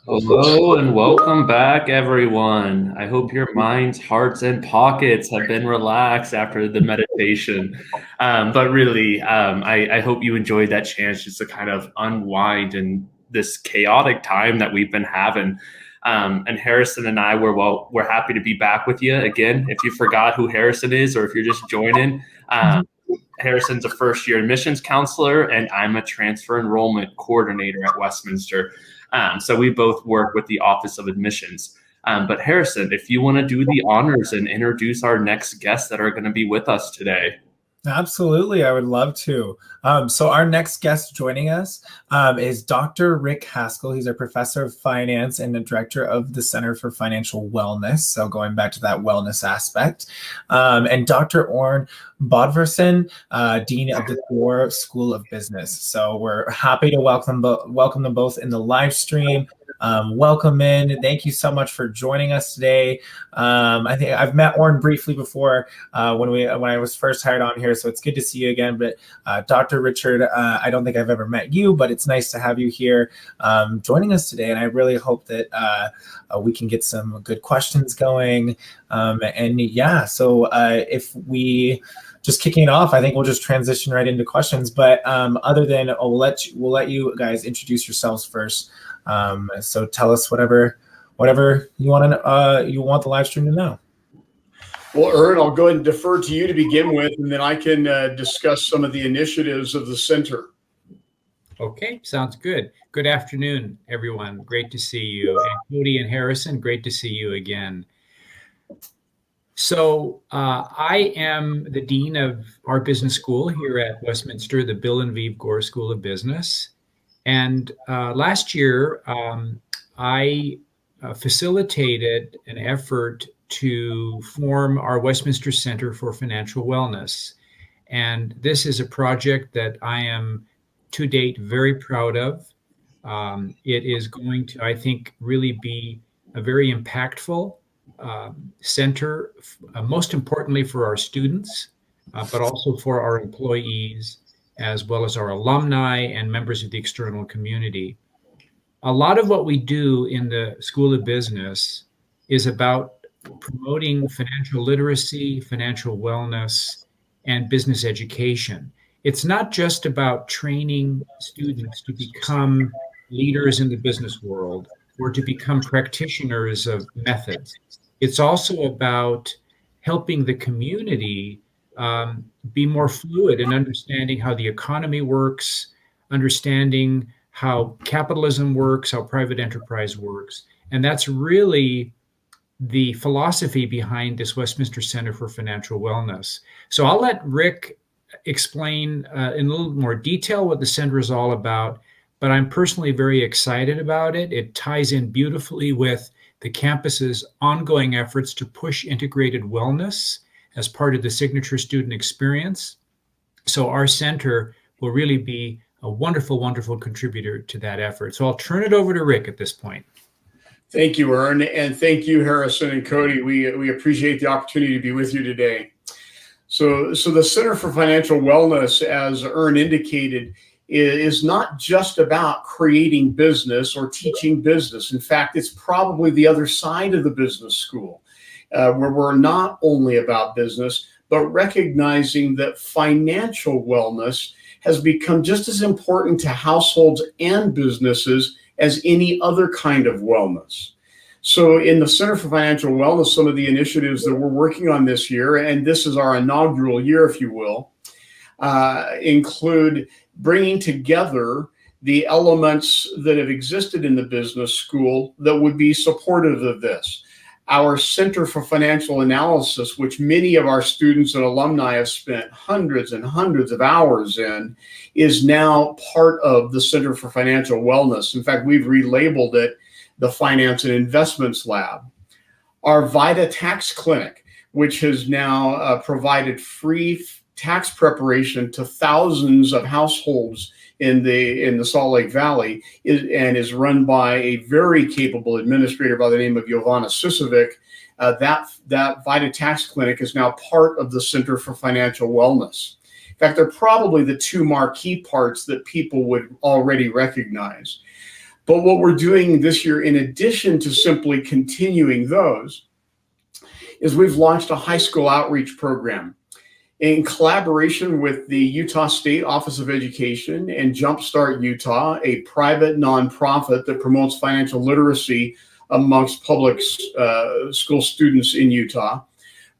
Hello and welcome back, everyone. I hope your minds, hearts, and pockets have been relaxed after the meditation. But really, I hope you enjoyed that chance just to kind of unwind in this chaotic time that we've been having. And Harrison and I we're happy to be back with you again. If you forgot who Harrison is, or if you're just joining, Harrison's a first-year admissions counselor, and I'm a transfer enrollment coordinator at Westminster. So we both work with the Office of Admissions. But Harrison, if you want to do the honors and introduce our next guests that are going to be with us today. Absolutely, I would love to. So our next guest joining us is Dr. Rick Haskell. He's a professor of finance and the director of the Center for Financial Wellness. So going back to that wellness aspect. And Dr. Orn Bodvarsson, Dean of the Gore School of Business. So we're happy to welcome them both in the live stream. Welcome in. Thank you so much for joining us today. I think I've met Orn briefly before when I was first hired on here, so it's good to see you again. But Dr. Richard, I don't think I've ever met you, but it's nice to have you here joining us today. And I really hope that we can get some good questions going. So if we just kicking it off, I think we'll just transition right into questions. But other than we'll let you guys introduce yourselves first. So tell us whatever you want the live stream to know. Well, Ern, I'll go ahead and defer to you to begin with, and then I can discuss some of the initiatives of the center. Okay, sounds good. Good afternoon, everyone. Great to see you. And Cody and Harrison, great to see you again. So I am the dean of our business school here at Westminster, the Bill and Vive Gore School of Business. And last year, I facilitated an effort to form our Westminster Center for Financial Wellness. And this is a project that I am to date very proud of. It is going to, I think, really be a very impactful center, most importantly for our students, but also for our employees, as well as our alumni and members of the external community. A lot of what we do in the School of Business is about promoting financial literacy, financial wellness, and business education. It's not just about training students to become leaders in the business world or to become practitioners of methods. It's also about helping the community be more fluid in understanding how the economy works, understanding how capitalism works, how private enterprise works. And that's really the philosophy behind this Westminster Center for Financial Wellness. So I'll let Rick explain in a little more detail what the center is all about, but I'm personally very excited about it. It ties in beautifully with the campus's ongoing efforts to push integrated wellness as part of the signature student experience. So our center will really be a wonderful, wonderful contributor to that effort. So I'll turn it over to Rick at this point. Thank you, Ern, and thank you, Harrison and Cody. We appreciate the opportunity to be with you today. So the Center for Financial Wellness, as Ern indicated, is not just about creating business or teaching business. In fact, it's probably the other side of the business school, where we're not only about business, but recognizing that financial wellness has become just as important to households and businesses as any other kind of wellness. So in the Center for Financial Wellness, some of the initiatives that we're working on this year, and this is our inaugural year, if you will, include bringing together the elements that have existed in the business school that would be supportive of this. Our Center for Financial Analysis, which many of our students and alumni have spent hundreds and hundreds of hours in, is now part of the Center for Financial Wellness. In fact, we've relabeled it the Finance and Investments Lab. Our VITA Tax Clinic, which has now provided free tax preparation to thousands of households in the Salt Lake Valley, is run by a very capable administrator by the name of Jovana Sisovic. That VITA Tax Clinic is now part of the Center for Financial Wellness. In fact, they're probably the two marquee parts that people would already recognize. But what we're doing this year, in addition to simply continuing those, is we've launched a high school outreach program in collaboration with the Utah State Office of Education and Jumpstart Utah, a private nonprofit that promotes financial literacy amongst public school students in Utah.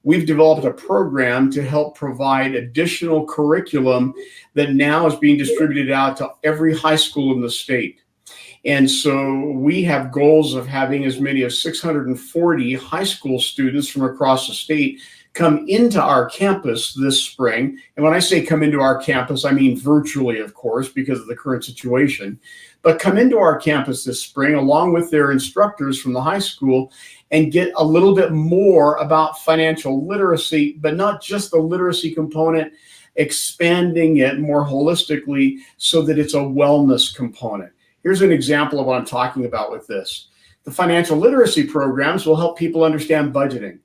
We've developed a program to help provide additional curriculum that now is being distributed out to every high school in the state. And so we have goals of having as many as 640 high school students from across the state come into our campus this spring. And when I say come into our campus, I mean virtually, of course, because of the current situation, but come into our campus this spring along with their instructors from the high school and get a little bit more about financial literacy, but not just the literacy component, expanding it more holistically so that it's a wellness component. Here's an example of what I'm talking about with this. The financial literacy programs will help people understand budgeting.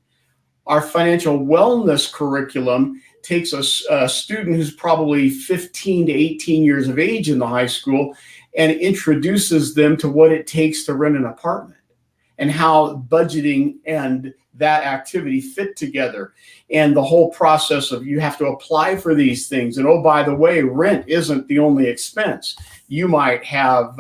Our financial wellness curriculum takes a student who's probably 15 to 18 years of age in the high school and introduces them to what it takes to rent an apartment and how budgeting and that activity fit together, and the whole process of you have to apply for these things. And oh, by the way, rent isn't the only expense. You might have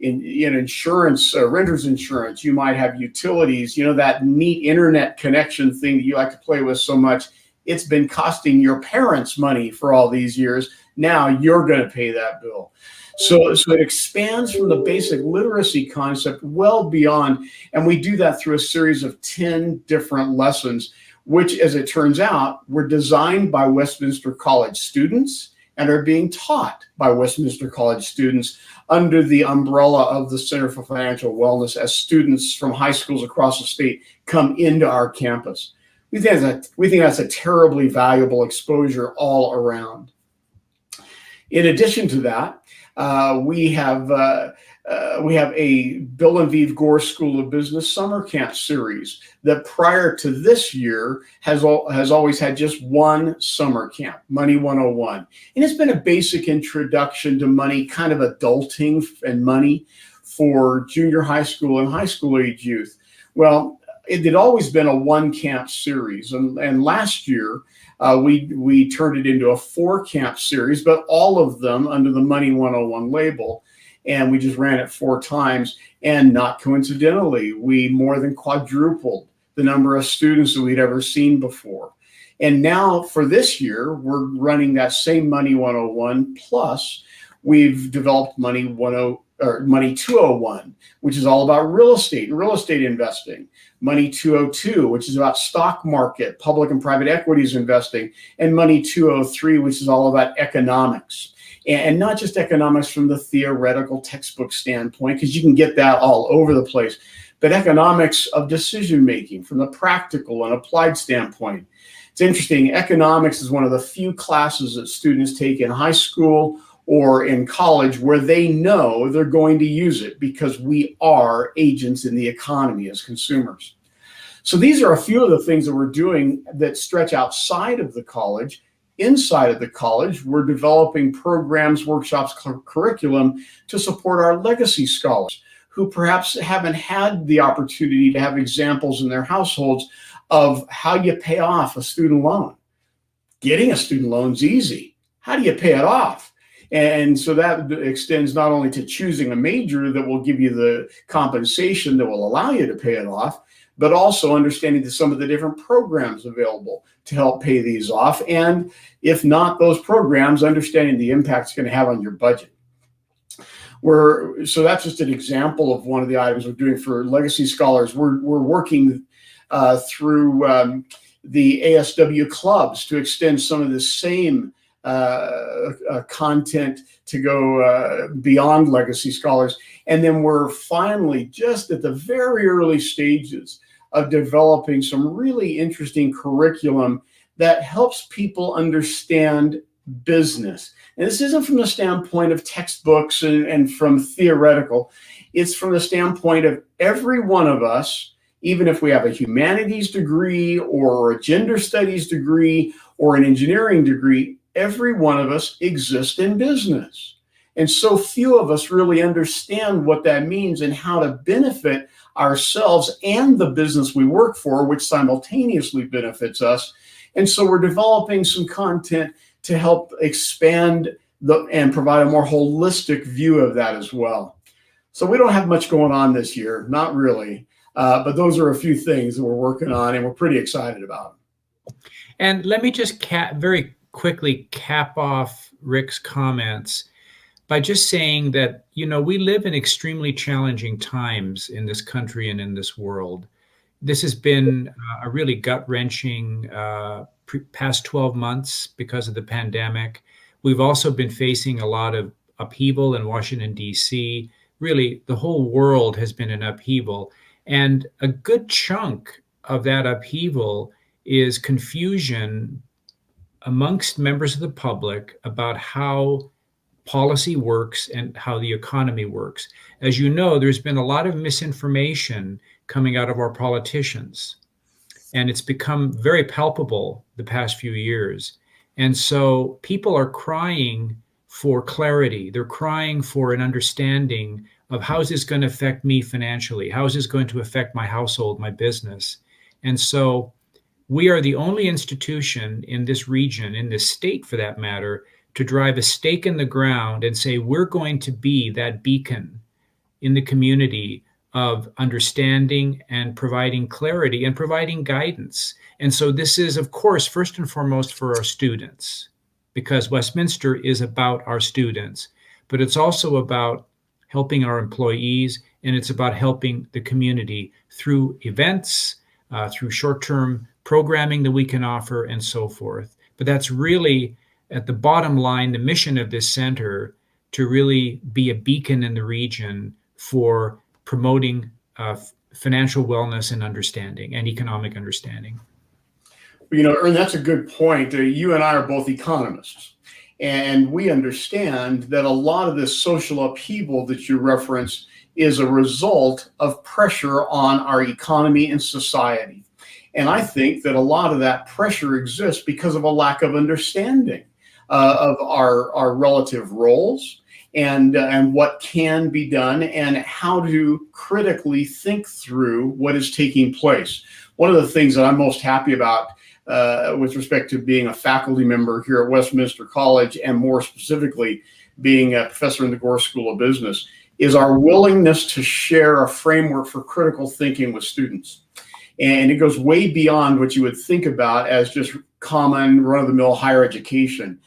in insurance, renter's insurance. You might have utilities. You know, that neat internet connection thing that you like to play with so much. It's been costing your parents money for all these years. Now you're going to pay that bill. So it expands from the basic literacy concept well beyond, and we do that through a series of 10 different lessons, which, as it turns out, were designed by Westminster College students and are being taught by Westminster College students under the umbrella of the Center for Financial Wellness as students from high schools across the state come into our campus. We think that's a terribly valuable exposure all around. In addition to that, we have a Bill and Vive Gore School of Business summer camp series that prior to this year has always had just one summer camp, Money 101. And it's been a basic introduction to money, kind of adulting and money for junior high school and high school age youth. Well, it had always been a one camp series. And last year, we turned it into a 4-camp series, but all of them under the Money 101 label. And we just ran it 4 times. And not coincidentally, we more than quadrupled the number of students that we'd ever seen before. And now for this year, we're running that same Money 101, plus we've developed Money 201, which is all about real estate and real estate investing. Money 202, which is about stock market, public and private equities investing, and Money 203, which is all about economics. And not just economics from the theoretical textbook standpoint, because you can get that all over the place, but economics of decision making from the practical and applied standpoint. It's interesting, economics is one of the few classes that students take in high school or in college where they know they're going to use it because we are agents in the economy as consumers. So these are a few of the things that we're doing that stretch outside of the college. Inside of the college, we're developing programs, workshops, curriculum to support our legacy scholars who perhaps haven't had the opportunity to have examples in their households of how you pay off a student loan. Getting a student loan is easy. How do you pay it off? And so that extends not only to choosing a major that will give you the compensation that will allow you to pay it off, but also understanding some of the different programs available to help pay these off. And if not those programs, understanding the impact it's going to have on your budget. So that's just an example of one of the items we're doing for legacy scholars. We're working through the ASW clubs to extend some of the same content to go beyond legacy scholars. And then we're finally just at the very early stages of developing some really interesting curriculum that helps people understand business. And this isn't from the standpoint of textbooks and from theoretical. It's from the standpoint of every one of us, even if we have a humanities degree or a gender studies degree or an engineering degree, every one of us exists in business. And so few of us really understand what that means and how to benefit ourselves and the business we work for, which simultaneously benefits us. And so we're developing some content to help expand and provide a more holistic view of that as well. So we don't have much going on this year, not really, but those are a few things that we're working on and we're pretty excited about. And let me just very quickly cap off Rick's comments by just saying that, we live in extremely challenging times in this country and in this world. This has been a really gut-wrenching past 12 months because of the pandemic. We've also been facing a lot of upheaval in Washington, D.C. Really, the whole world has been in upheaval. And a good chunk of that upheaval is confusion amongst members of the public about how policy works and how the economy works. As you know, there's been a lot of misinformation coming out of our politicians, and it's become very palpable the past few years. And so people are crying for clarity. They're crying for an understanding of how is this going to affect me financially? How is this going to affect my household, my business? And so we are the only institution in this region, in this state for that matter, to drive a stake in the ground and say, we're going to be that beacon in the community of understanding and providing clarity and providing guidance. And so this is, of course, first and foremost for our students, because Westminster is about our students, but it's also about helping our employees, and it's about helping the community through events, through short-term programming that we can offer, and so forth. But that's really, at the bottom line, the mission of this center, to really be a beacon in the region for promoting financial wellness and understanding and economic understanding. Ern, that's a good point. You and I are both economists, and we understand that a lot of this social upheaval that you referenced is a result of pressure on our economy and society. And I think that a lot of that pressure exists because of a lack of understanding of our relative roles and what can be done and how to critically think through what is taking place. One of the things that I'm most happy about with respect to being a faculty member here at Westminster College, and more specifically being a professor in the Gore School of Business, is our willingness to share a framework for critical thinking with students. And it goes way beyond what you would think about as just common run-of-the-mill higher education.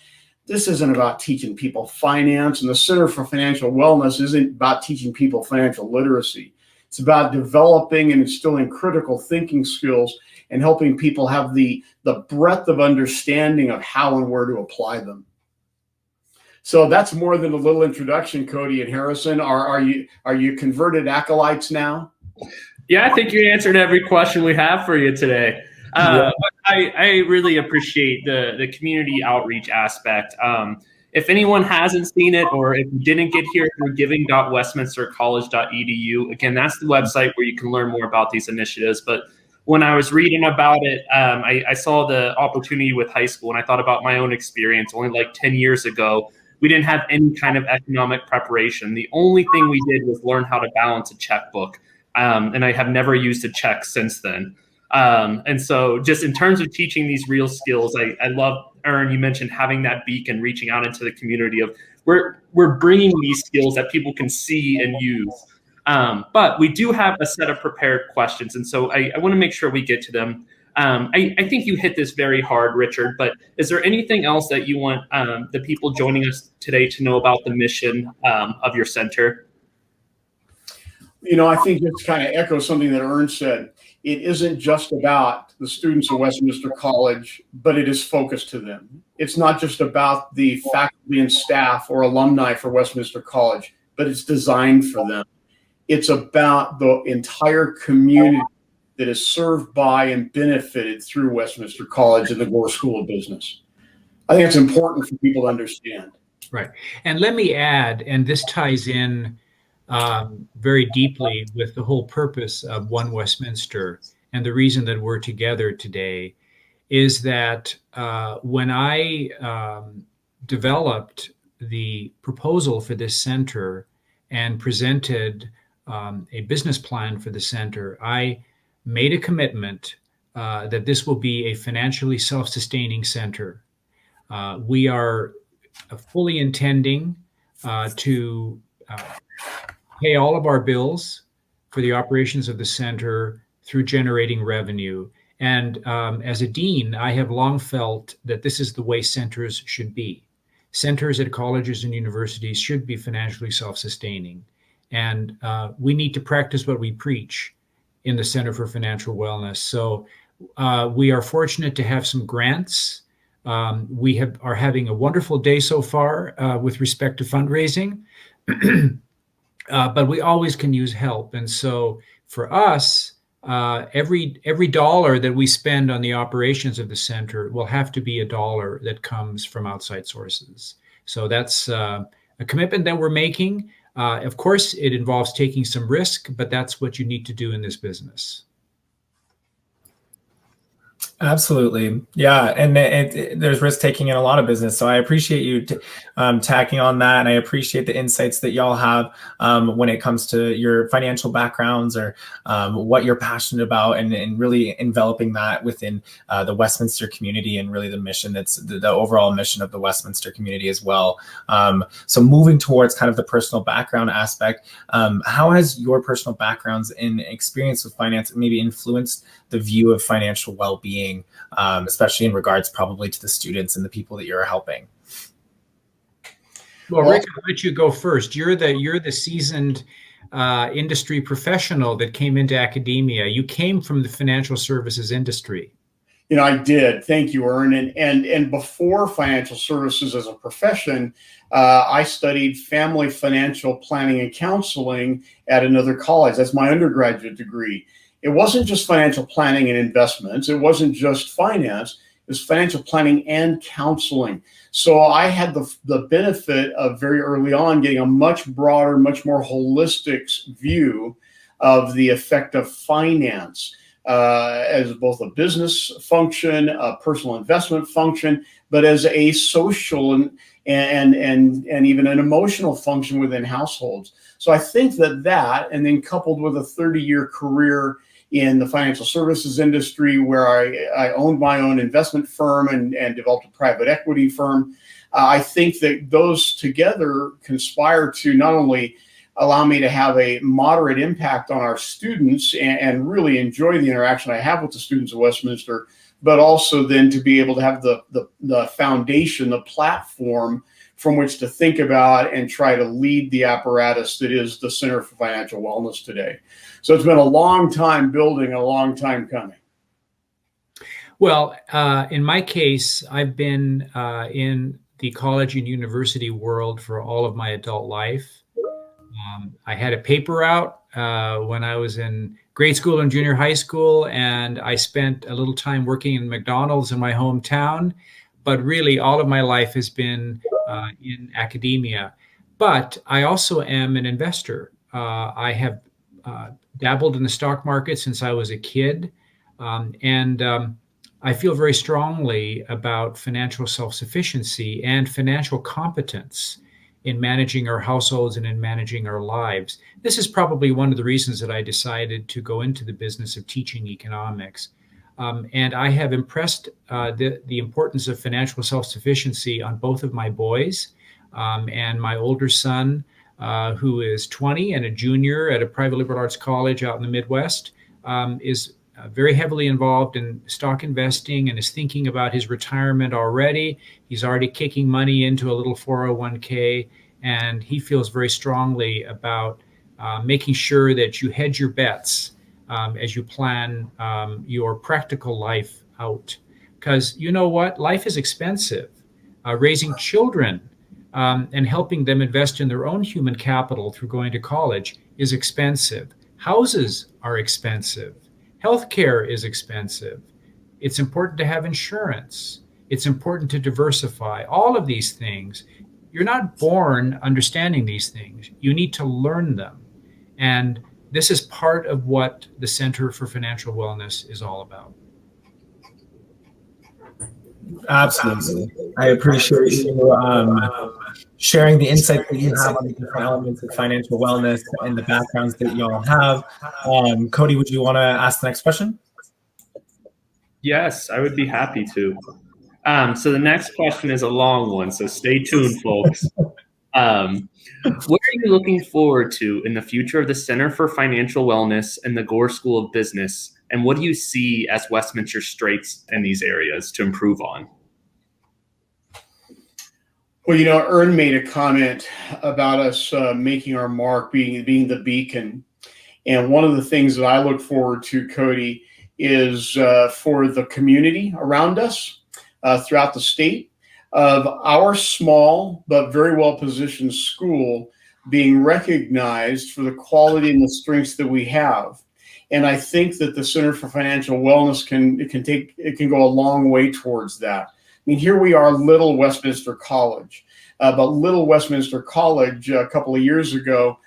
This isn't about teaching people finance, and the Center for Financial Wellness isn't about teaching people financial literacy. It's about developing and instilling critical thinking skills and helping people have the breadth of understanding of how and where to apply them. So that's more than a little introduction, Cody and Harrison. Are you converted acolytes now? Yeah, I think you answered every question we have for you today. I really appreciate the community outreach aspect. If anyone hasn't seen it, or if you didn't get here through giving.westminstercollege.edu, again, that's the website where you can learn more about these initiatives. But when I was reading about it, I saw the opportunity with high school, and I thought about my own experience. Only like 10 years ago, we didn't have any kind of economic preparation. The only thing we did was learn how to balance a checkbook. And I have never used a check since then. And so just in terms of teaching these real skills, I love, Ern, you mentioned having that beacon, reaching out into the community of we're bringing these skills that people can see and use. But we do have a set of prepared questions. And so I want to make sure we get to them. I think you hit this very hard, Richard, but is there anything else that you want the people joining us today to know about the mission of your center? I think it's kind of echoes something that Ern said. It isn't just about the students of Westminster College, but it is focused to them. It's not just about the faculty and staff or alumni for Westminster College, but it's designed for them. It's about the entire community that is served by and benefited through Westminster College and the Gore School of Business. I think it's important for people to understand. Right. And let me add, and this ties in very deeply with the whole purpose of One Westminster, and the reason that we're together today is that when I developed the proposal for this center and presented a business plan for the center, I made a commitment that this will be a financially self-sustaining center. We are fully intending to pay all of our bills for the operations of the center through generating revenue. And as a dean, I have long felt that this is the way centers should be. Centers at colleges and universities should be financially self-sustaining. And we need to practice what we preach in the Center for Financial Wellness. So we are fortunate to have some grants. We are having a wonderful day so far with respect to fundraising, but we always can use help. And so for us, every dollar that we spend on the operations of the center will have to be a dollar that comes from outside sources. So that's a commitment that we're making. Of course, it involves taking some risk, but that's what you need to do in this business. Absolutely. Yeah. And there's risk taking in a lot of business. So I appreciate you tacking on that. And I appreciate the insights that y'all have when it comes to your financial backgrounds or what you're passionate about, and really enveloping that within the Westminster community and really the mission that's the overall mission of the Westminster community as well. So moving towards kind of the personal background aspect, how has your personal backgrounds and experience with finance maybe influenced the view of financial well-being, especially in regards probably to the students and the people that you're helping? Well, Rick, I'll let you go first. You're the seasoned industry professional that came into academia. You came from the financial services industry. You know, I did. Thank you, Orn. And before financial services as a profession, I studied family financial planning and counseling at another college. That's my undergraduate degree. It wasn't just financial planning and investments. It wasn't just finance. It was financial planning and counseling. So I had the benefit of very early on getting a much broader, much more holistic view of the effect of finance as both a business function, a personal investment function, but as a social and even an emotional function within households. So I think that, and then coupled with a 30-year career in the financial services industry, where I owned my own investment firm and developed a private equity firm, I think that those together conspire to not only allow me to have a moderate impact on our students and really enjoy the interaction I have with the students at Westminster, but also then to be able to have the foundation, the platform from which to think about and try to lead the apparatus that is the Center for Financial Wellness today. So it's been a long time building, a long time coming. Well, in my case, I've been in the college and university world for all of my adult life. I had a paper out when I was in grade school and junior high school, and I spent a little time working in McDonald's in my hometown. But really, all of my life has been in academia. But I also am an investor. I have dabbled in the stock market since I was a kid, and I feel very strongly about financial self-sufficiency and financial competence in managing our households and in managing our lives. This is probably one of the reasons that I decided to go into the business of teaching economics. And I have impressed the importance of financial self-sufficiency on both of my boys, and my older son, who is 20 and a junior at a private liberal arts college out in the Midwest, is very heavily involved in stock investing and is thinking about his retirement already. He's already kicking money into a little 401k, and he feels very strongly about making sure that you hedge your bets as you plan your practical life out. Because you know what? Life is expensive. Raising children and helping them invest in their own human capital through going to college is expensive. Houses are expensive. Healthcare is expensive. It's important to have insurance. It's important to diversify. All of these things, you're not born understanding these things. You need to learn them. And this is part of what the Center for Financial Wellness is all about. Absolutely. I appreciate you sharing the insights that you have on the different elements of financial wellness and the backgrounds that y'all have. Cody, would you want to ask the next question? Yes, I would be happy to. So the next question is a long one, so stay tuned, folks. What are you looking forward to in the future of the Center for Financial Wellness and the Gore School of Business? And what do you see as Westminster's strengths in these areas to improve on? Well, Ern made a comment about us making our mark, being the beacon. And one of the things that I look forward to, Cody, is for the community around us throughout the state, of our small but very well-positioned school being recognized for the quality and the strengths that we have. And I think that the Center for Financial Wellness can go a long way towards that. I mean, here we are, Little Westminster College, but Little Westminster College a couple of years ago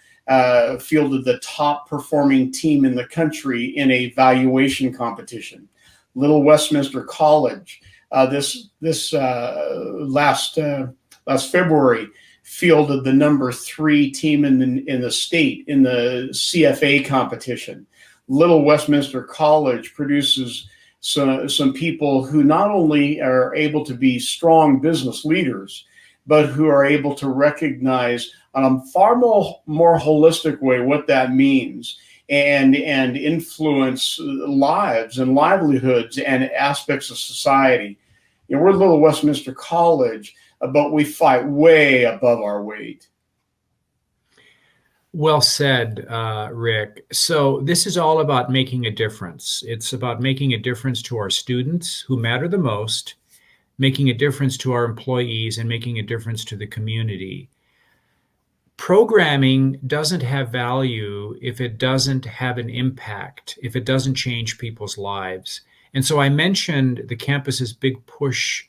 fielded the top performing team in the country in a valuation competition. Little Westminster College this last February fielded the number 3 team in the state in the CFA competition. Little Westminster College produces some people who not only are able to be strong business leaders, but who are able to recognize on a far more holistic way what that means and influence lives and livelihoods and aspects of society. We're Little Westminster College, but we fight way above our weight. Well said, Rick. So this is all about making a difference. It's about making a difference to our students who matter the most, making a difference to our employees, and making a difference to the community. Programming doesn't have value if it doesn't have an impact, if it doesn't change people's lives. And so I mentioned the campus's big push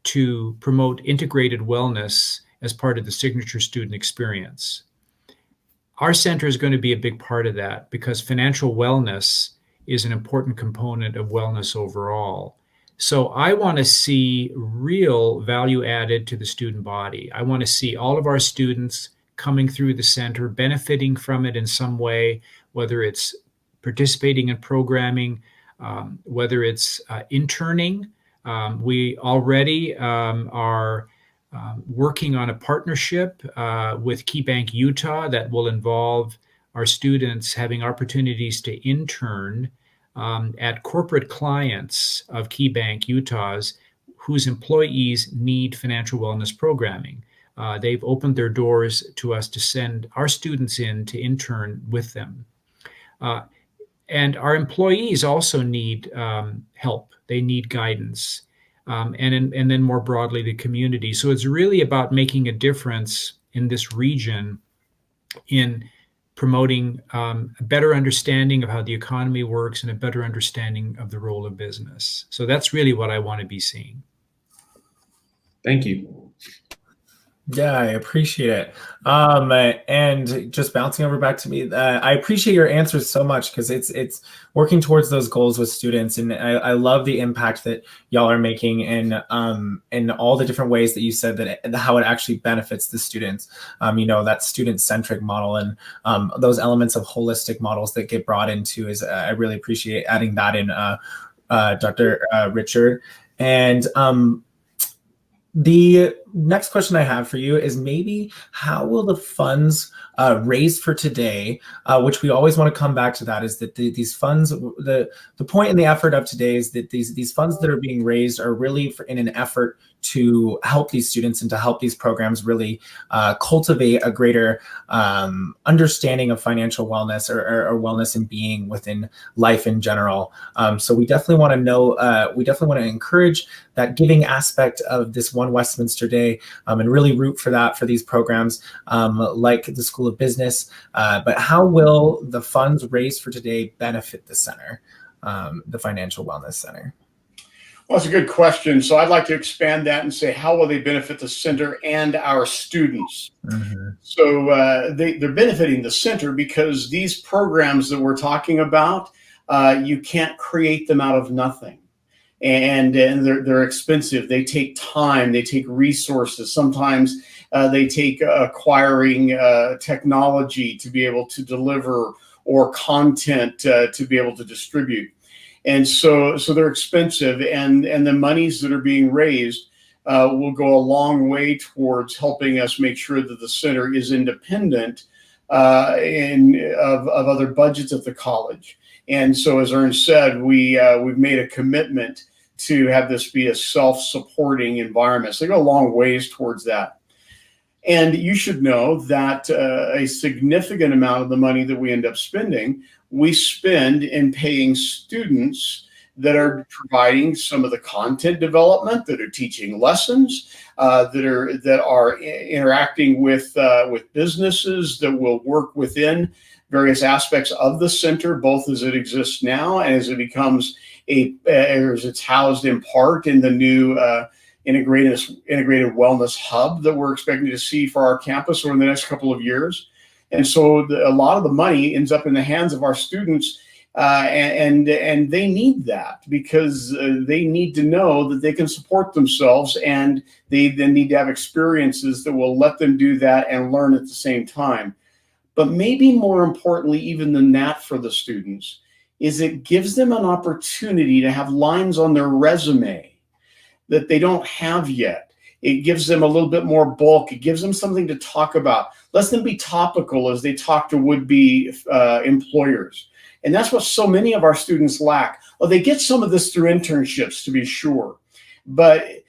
to promote integrated wellness as part of the signature student experience. Our center is going to be a big part of that because financial wellness is an important component of wellness overall. So I want to see real value added to the student body. I want to see all of our students coming through the center, benefiting from it in some way, whether it's participating in programming, whether it's interning. We already are working on a partnership with KeyBank Utah that will involve our students having opportunities to intern at corporate clients of KeyBank Utah's whose employees need financial wellness programming. They've opened their doors to us to send our students in to intern with them. And our employees also need help. They need guidance. And then more broadly, the community. So it's really about making a difference in this region in promoting a better understanding of how the economy works and a better understanding of the role of business. So that's really what I want to be seeing. Thank you. Yeah, I appreciate it. And just bouncing over back to me, I appreciate your answers so much because it's working towards those goals with students, and I love the impact that y'all are making and all the different ways that you said that how it actually benefits the students. That student-centric model and those elements of holistic models that get brought into is I really appreciate adding that in, Dr. Richard. And the next question I have for you is maybe how will the funds raised for today, which we always want to come back to that, is that these funds, the point and the effort of today is that these funds that are being raised are really in an effort to help these students and to help these programs really cultivate a greater understanding of financial wellness or wellness and being within life in general. So we definitely want to know, we definitely want to encourage that giving aspect of this One Westminster Day and really root for that for these programs like the School of Business. But how will the funds raised for today benefit the center, the Financial Wellness Center? Well, that's a good question. So I'd like to expand that and say, how will they benefit the center and our students? Mm-hmm. So they're benefiting the center because these programs that we're talking about, you can't create them out of nothing. And they're expensive. They take time. They take resources. Sometimes They take acquiring technology to be able to deliver, or content to be able to distribute. And so they're expensive, and the monies that are being raised will go a long way towards helping us make sure that the center is independent of other budgets at the college. And so, as Ern said, we've made a commitment to have this be a self-supporting environment. So they go a long ways towards that. And you should know that a significant amount of the money that we end up spending, we spend in paying students that are providing some of the content development, that are teaching lessons, that are interacting with businesses that will work within various aspects of the center, both as it exists now and as it becomes as it's housed in part in the new integrated wellness hub that we're expecting to see for our campus over the next couple of years. And so a lot of the money ends up in the hands of our students, and they need that, because they need to know that they can support themselves, and they then need to have experiences that will let them do that and learn at the same time. But maybe more importantly, even than that for the students, is it gives them an opportunity to have lines on their resume that they don't have yet. It gives them a little bit more bulk. It gives them something to talk about. Lets them be topical as they talk to would-be employers. And that's what so many of our students lack. Well, they get some of this through internships, to be sure. But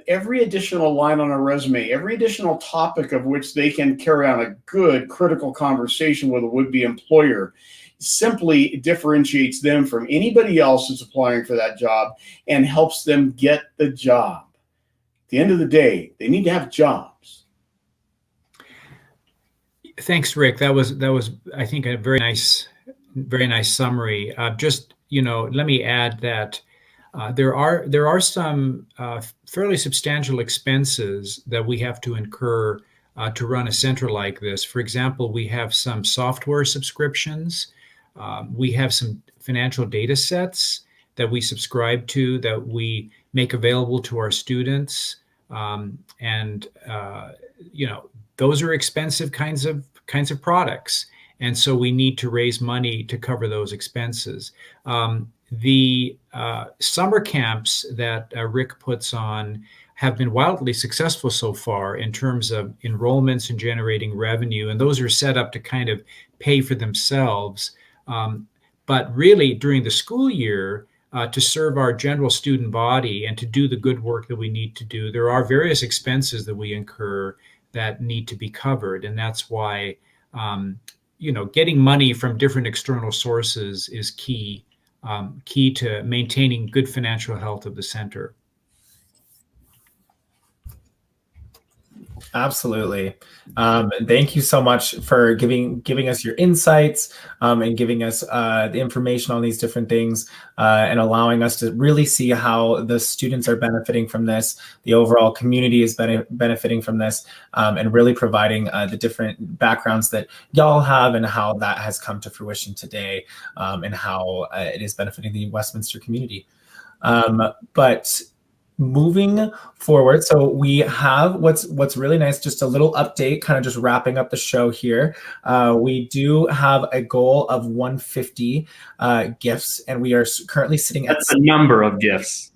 every additional line on a resume, every additional topic of which they can carry on a good, critical conversation with a would-be employer simply differentiates them from anybody else that's applying for that job and helps them get the job. At the end of the day, they need to have jobs. Thanks, Rick. That was I think a very nice summary. Just, let me add that there are some fairly substantial expenses that we have to incur to run a center like this. For example, we have some software subscriptions. We have some financial data sets that we subscribe to, that we make available to our students. Those are expensive kinds of products. And so we need to raise money to cover those expenses. The summer camps that Rick puts on have been wildly successful so far in terms of enrollments and generating revenue. And those are set up to kind of pay for themselves. But really, during the school year, to serve our general student body and to do the good work that we need to do, there are various expenses that we incur that need to be covered. And that's why, getting money from different external sources is key to maintaining good financial health of the center. Absolutely. Thank you so much for giving us your insights and giving us the information on these different things and allowing us to really see how the students are benefiting from this, the overall community is benefiting from this, and really providing the different backgrounds that y'all have and how that has come to fruition today, and how it is benefiting the Westminster community. But moving forward, so we have what's really nice, just a little update, kind of just wrapping up the show here. We do have a goal of 150 gifts, and we are currently sitting at a number of gifts.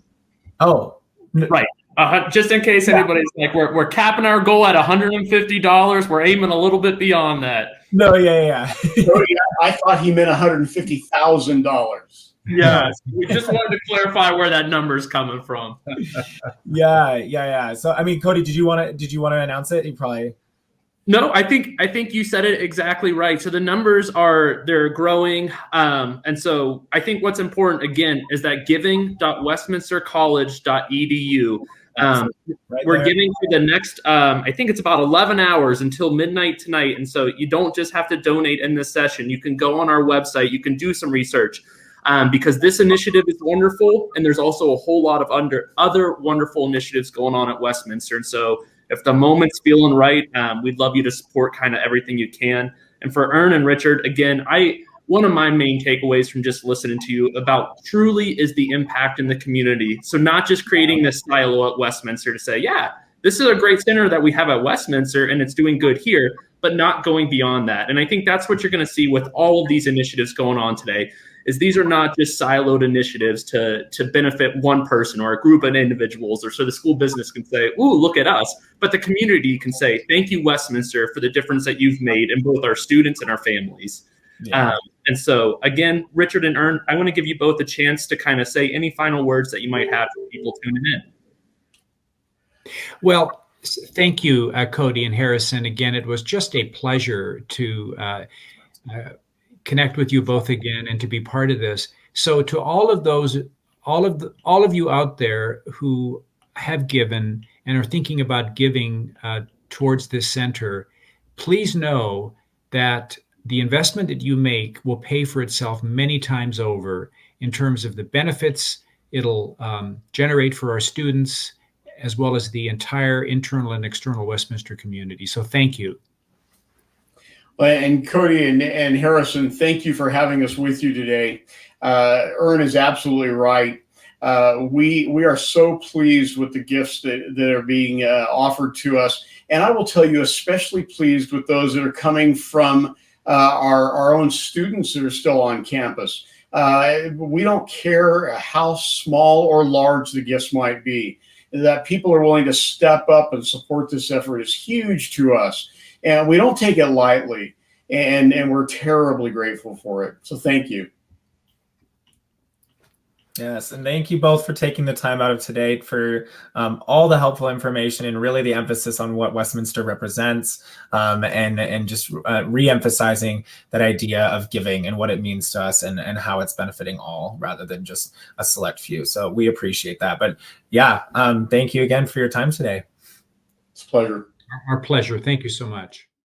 Oh, right. Just in case anybody's like, we're capping our goal at $150. We're aiming a little bit beyond that. No, yeah. I thought he meant $150,000. Yeah, we just wanted to clarify where that number is coming from. Yeah. So, I mean, Cody, did you want to announce it? You probably. No, I think you said it exactly right. So the numbers they're growing, and so I think what's important again is that giving.westminstercollege.edu. We're giving for the next, I think it's about 11 hours until midnight tonight, and so you don't just have to donate in this session. You can go on our website. You can do some research. Because this initiative is wonderful, and there's also a whole lot of other wonderful initiatives going on at Westminster. And so if the moment's feeling right, we'd love you to support kind of everything you can. And for Ern and Richard, again, one of my main takeaways from just listening to you about truly is the impact in the community. So not just creating this silo at Westminster to say, yeah, this is a great center that we have at Westminster and it's doing good here, but not going beyond that. And I think that's what you're going to see with all of these initiatives going on today, is these are not just siloed initiatives to benefit one person or a group of individuals, or so the school business can say, ooh, look at us. But the community can say, thank you, Westminster, for the difference that you've made in both our students and our families. Yeah. And so, again, Richard and Ern, I want to give you both a chance to kind of say any final words that you might have for people tuning in. Well, thank you, Cody and Harrison. Again, it was just a pleasure to connect with you both again and to be part of this. So to all of those, all of you out there who have given and are thinking about giving towards this center, please know that the investment that you make will pay for itself many times over in terms of the benefits it'll generate for our students, as well as the entire internal and external Westminster community. So thank you. And Cody and Harrison, thank you for having us with you today. Ern is absolutely right. We are so pleased with the gifts that are being offered to us. And I will tell you, especially pleased with those that are coming from our own students that are still on campus. We don't care how small or large the gifts might be. That people are willing to step up and support this effort is huge to us. And we don't take it lightly, and we're terribly grateful for it. So thank you. Yes, and thank you both for taking the time out of today for all the helpful information and really the emphasis on what Westminster represents, and just re-emphasizing that idea of giving and what it means to us and how it's benefiting all rather than just a select few. So we appreciate that. But yeah, thank you again for your time today. It's a pleasure. Our pleasure. Thank you so much.